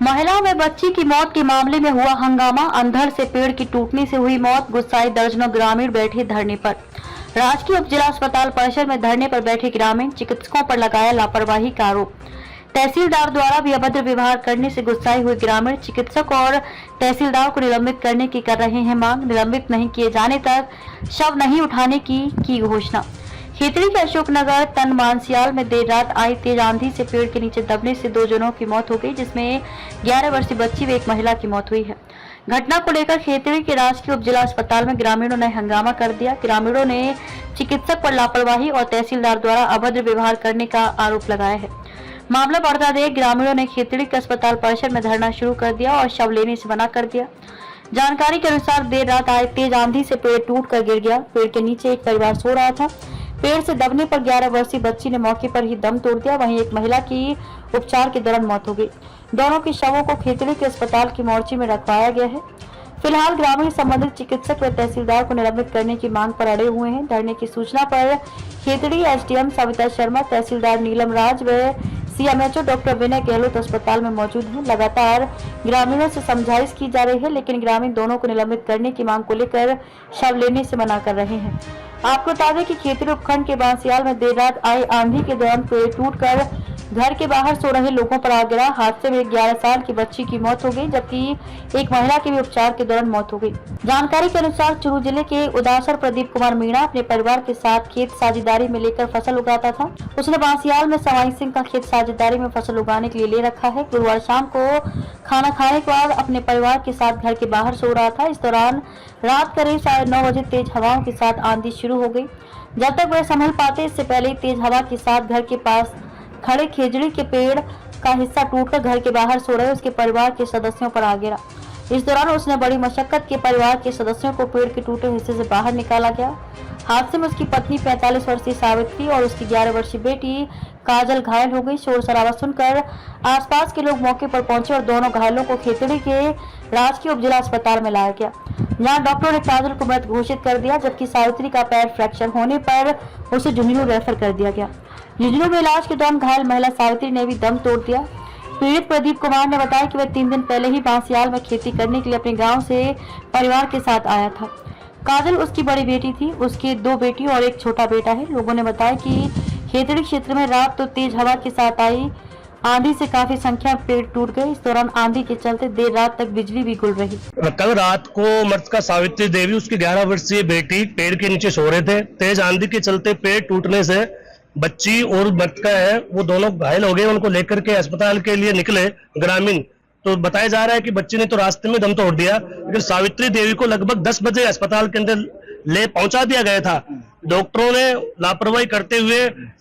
महिलाओं में बच्ची की मौत के मामले में हुआ हंगामा। अंधड़ से पेड़ की टूटने से हुई मौत। गुस्साए दर्जनों ग्रामीण बैठे धरने पर। राजकीय उप जिला अस्पताल परिसर में धरने पर बैठे ग्रामीण चिकित्सकों पर लगाया लापरवाही का आरोप। तहसीलदार द्वारा भी अभद्र व्यवहार करने से गुस्साए हुए ग्रामीण चिकित्सक और तहसीलदार को निलंबित करने की कर रहे हैं मांग। निलंबित नहीं किए जाने तक शव नहीं उठाने की घोषणा। खेतड़ी के अशोकनगर तन मानसियाल में देर रात आई तेज आंधी से पेड़ के नीचे दबने से 2 जनों की मौत हो गई, जिसमें 11 वर्षीय बच्ची व एक महिला की मौत हुई है। घटना को लेकर खेतड़ी के राजकीय उप जिला अस्पताल में ग्रामीणों ने हंगामा कर दिया। ग्रामीणों ने चिकित्सक पर लापरवाही और तहसीलदार द्वारा अभद्र व्यवहार करने का आरोप लगाया है। मामला बढ़ता देख ग्रामीणों ने खेतड़ी के अस्पताल परिसर में धरना शुरू कर दिया और शव लेने से मना कर दिया। जानकारी के अनुसार देर रात आए तेज आंधी से पेड़ टूट कर गिर गया। पेड़ के नीचे एक परिवार सो रहा था। पेड़ से दबने पर 11 वर्षीय बच्ची ने मौके पर ही दम तोड़ दिया। वहीं एक महिला की उपचार के दौरान मौत हो गई। दोनों के शवों को खेतड़ी के अस्पताल की मोर्चे में रखवाया गया है। फिलहाल ग्रामीण संबंधित चिकित्सक व तहसीलदार को निलंबित करने की मांग पर अड़े हुए हैं। धरने की सूचना पर खेतड़ी एसडीएम सविता शर्मा, तहसीलदार नीलम राज व सीएमएचओ डॉक्टर विनय गहलोत अस्पताल में मौजूद हैं। लगातार ग्रामीणों से समझाइश की जा रही है, लेकिन ग्रामीण दोनों को निलंबित करने की मांग को लेकर शव लेने से मना कर रहे हैं। आपको बता दें कि खेतड़ी उपखंड के बांसियाल में देर रात आई आंधी के दौरान पेड़ टूटकर घर के बाहर सो रहे लोगों पर आ गिरा। हादसे में 11 साल की बच्ची की मौत हो गई, जबकि एक महिला की भी उपचार के दौरान मौत हो गई। जानकारी के अनुसार चूरू जिले के उदासर प्रदीप कुमार मीणा अपने परिवार के साथ खेत साझेदारी में लेकर फसल उगाता था। उसने बांसियाल में सवाई सिंह का खेत साझेदारी में फसल उगाने के लिए ले रखा है। गुरुवार शाम को खाना खाने के बाद अपने परिवार के साथ घर के बाहर सो रहा था। इस दौरान रात करीब 9:30 बजे तेज हवाओं के साथ आंधी शुरू हो गई। जब तक वह संभल पाते, इससे पहले तेज हवा के साथ घर के पास खड़े खेजड़ी के पेड़ का हिस्सा टूटकर घर के बाहर सो रहे उसके परिवार के सदस्यों पर आ गिरा। इस दौरान उसने बड़ी मशक्कत के परिवार के सदस्यों को पेड़ के टूटे हिस्से से बाहर निकाला गया। हादसे में उसकी पत्नी 45 वर्षीय सावित्री और उसकी 11 वर्षीय बेटी काजल घायल हो गई। शोर शराबा सुनकर आसपास के लोग मौके पर पहुंचे और दोनों घायलों को खेतड़ी के राजकीय उप जिला अस्पताल में लाया गया, जहां डॉक्टरों ने काजल को मृत घोषित कर दिया, जबकि सावित्री का पैर फ्रैक्चर होने पर उसे झुंझुनू रेफर कर दिया गया। झुंझुनू में इलाज के दौरान घायल महिला सावित्री ने भी दम तोड़ दिया। पीड़ित प्रदीप कुमार ने बताया कि वह 3 दिन पहले ही बांसियाल में खेती करने के लिए अपने गांव से परिवार के साथ आया था। काजल उसकी बड़ी बेटी थी। उसकी 2 बेटी और एक छोटा बेटा है। लोगों ने बताया कि खेतड़ी क्षेत्र में रात तो तेज हवा के साथ आई आंधी से काफी संख्या में पेड़ टूट गए। इस दौरान आंधी के चलते देर रात तक बिजली भी गुल रही। कल रात को मृतका सावित्री देवी, उसकी 11 वर्षीय बेटी पेड़ के नीचे सो रहे थे। तेज आंधी के चलते पेड़ टूटने से बच्ची और मृतका है वो दोनों घायल हो गए। उनको लेकर के अस्पताल के लिए निकले ग्रामीण, तो बताया जा रहा है कि बच्ची ने तो रास्ते में दम तोड़ दिया, लेकिन सावित्री देवी को लगभग 10 बजे अस्पताल के अंदर ले पहुंचा दिया गया था। डॉक्टरों ने लापरवाही करते हुए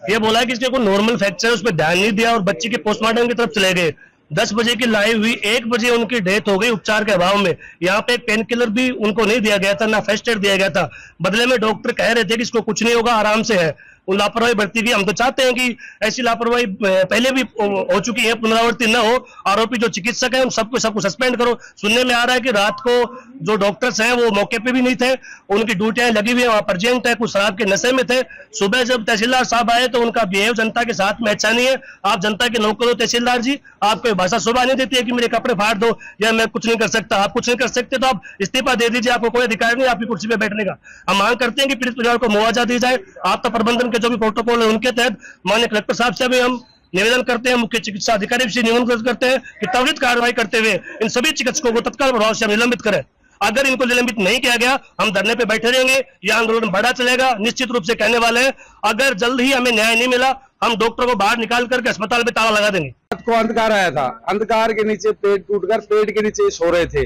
ये बोला कि इसके कोई नॉर्मल फ्रैक्चर, उस पर ध्यान नहीं दिया और बच्ची के पोस्टमार्टम की तरफ चले गए। 10 बजे की लाइव हुई, 1 बजे उनकी डेथ हो गई उपचार के अभाव में। यहाँ पे एक पेन किलर भी उनको नहीं दिया गया था, ना फर्स्ट एड दिया गया था। बदले में डॉक्टर कह रहे थे कि इसको कुछ नहीं होगा, आराम से है। वो लापरवाही बढ़ती गई। हम तो चाहते हैं कि ऐसी लापरवाही पहले भी हो चुकी है, पुनरावृत्ति न हो। आरोपी जो चिकित्सक है उन सबको सस्पेंड करो। सुनने में आ रहा है कि रात को जो डॉक्टर्स हैं वो मौके पे भी नहीं थे, उनकी ड्यूटियां लगी हुई है, वहां परजेंट है, कुछ शराब के नशे में थे। सुबह जब तहसीलदार साहब आए तो उनका बिहेव जनता के साथ में अच्छा नहीं है। आप जनता के नौकर हो तहसीलदार जी, आपको भाषा शोभा नहीं देती है कि मेरे कपड़े फाड़ दो या मैं कुछ नहीं कर सकता। आप कुछ नहीं कर सकते तो आप इस्तीफा दे दीजिए, आपको कोई अधिकार नहीं आपकी कुर्सी पे बैठने का। हम मांग करते हैं कि पीड़ित परिवार को मुआवजा दी जाए। आपदा प्रबंधन के जो भी प्रोटोकॉल है उनके तहत माननीय कलेक्टर साहब से भी हम निवेदन करते हैं, मुख्य चिकित्सा अधिकारी से निवेदन करते हैं कि त्वरित कार्रवाई करते हुए इन सभी चिकित्सकों को तत्काल प्रभाव से निलंबित करें। अगर इनको निलंबित नहीं किया गया हम धरने पे बैठे रहेंगे, यह आंदोलन बढ़ा चलेगा। निश्चित रूप से कहने वाले हैं अगर जल्द ही हमें न्याय नहीं मिला हम डॉक्टर को बाहर निकाल करके अस्पताल में ताला लगा देंगे। रात को अंधकार आया था, अंधकार के नीचे पेड़ टूटकर पेड़ के नीचे सो रहे थे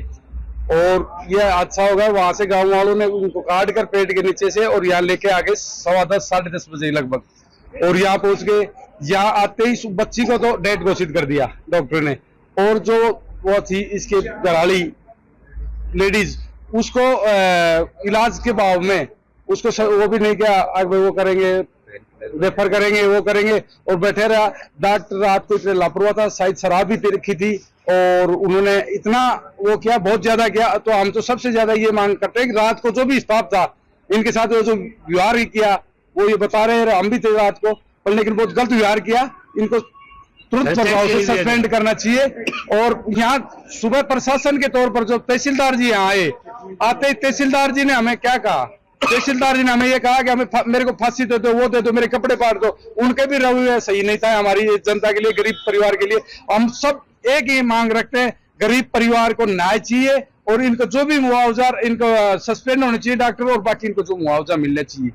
और यह अच्छा होगा। वहां से गांव वालों ने उनको काट कर पेड़ के नीचे से और यहाँ लेके आ गए 10:15 साढ़े 10 बजे लगभग, और यहाँ पहुंच गए। यहाँ आते ही बच्ची को तो डेड घोषित कर दिया डॉक्टर ने, और जो वो थी इसके घरवाली लेडीज उसको इलाज के भाव में उसको वो भी नहीं किया, आगे वो करेंगे रेफर करेंगे वो करेंगे और बैठे रहा। डॉक्टर रात को इतने लापरवाह था, शायद शराब भी पी रखी थी और उन्होंने इतना वो किया, बहुत ज्यादा किया। तो हम तो सबसे ज्यादा ये मांग करते हैं कि रात को जो भी स्टाफ था इनके साथ वो जो व्यवहार किया वो ये बता रहे हैं, हम भी थे रात को, पर लेकिन बहुत गलत व्यवहार किया। इनको तुरंत अच्छा, प्रभाव से चेक के लिए सस्पेंड करना चाहिए। और यहाँ सुबह प्रशासन के तौर पर जो तहसीलदार जी यहाँ आए, आते ही तहसीलदार जी ने हमें क्या कहा, तहसीलदार जी ने हमें ये कहा कि हमें मेरे को फांसी दे दो, वो दे दो, मेरे कपड़े फाड़ दो। उनके भी रवैया सही नहीं था हमारी जनता के लिए, गरीब परिवार के लिए। हम सब एक ही मांग रखते हैं, गरीब परिवार को न्याय चाहिए और इनको जो भी मुआवजा, इनको सस्पेंड होना चाहिए डॉक्टर, और बाकी इनको जो मुआवजा मिलना चाहिए।